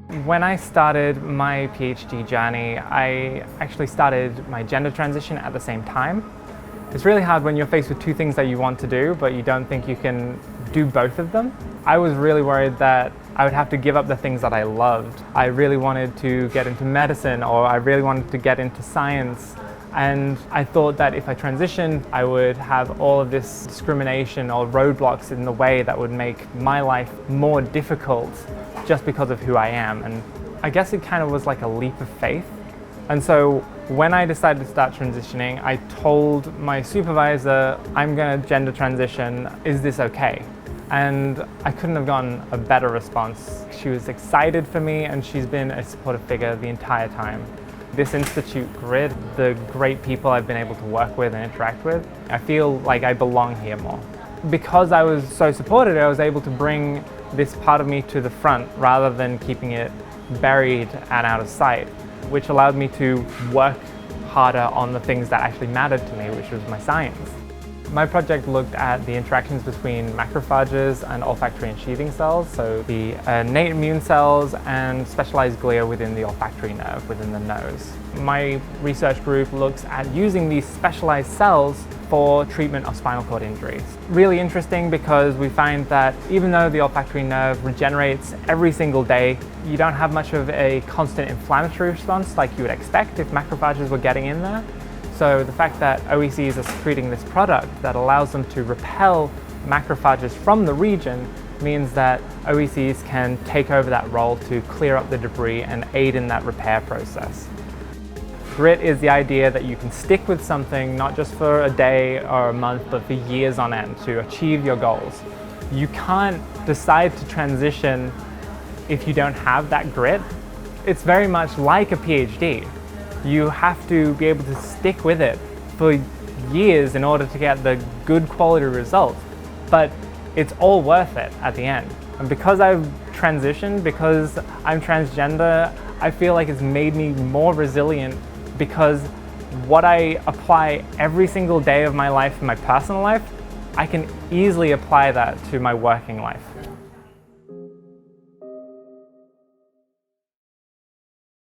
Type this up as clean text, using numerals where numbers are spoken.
When I started my PhD journey, I actually started my gender transition at the same time. It's really hard when you're faced with two things that you want to do, but you don't think you can do both of them. I was really worried that I would have to give up the things that I loved. I really wanted to get into medicine, or I really wanted to get into science. And I thought that if I transitioned, I would have all of this discrimination or roadblocks in the way that would make my life more difficult just because of who I am. And I guess it kind of was like a leap of faith. And so when I decided to start transitioning, I told my supervisor, I'm going to gender transition, is this okay? And I couldn't have gotten a better response. She was excited for me, and she's been a supportive figure the entire time. This institute grid, the great people I've been able to work with and interact with, I feel like I belong here more. Because I was so supported, I was able to bring this part of me to the front rather than keeping it buried and out of sight, which allowed me to work harder on the things that actually mattered to me, which was my science. My project looked at the interactions between macrophages and olfactory and sheathing cells, so the innate immune cells and specialized glia within the olfactory nerve within the nose. My research group looks at using these specialized cells for treatment of spinal cord injuries. Really interesting because we find that even though the olfactory nerve regenerates every single day, you don't have much of a constant inflammatory response like you would expect if macrophages were getting in there. So the fact that OECs are secreting this product that allows them to repel macrophages from the region means that OECs can take over that role to clear up the debris and aid in that repair process. Grit is the idea that you can stick with something not just for a day or a month, but for years on end to achieve your goals. You can't decide to transition if you don't have that grit. It's very much like a PhD. You have to be able to stick with it for years in order to get the good quality results, but it's all worth it at the end. And because I've transitioned, because I'm transgender, I feel like it's made me more resilient, because what I apply every single day of my life in my personal life, I can easily apply that to my working life.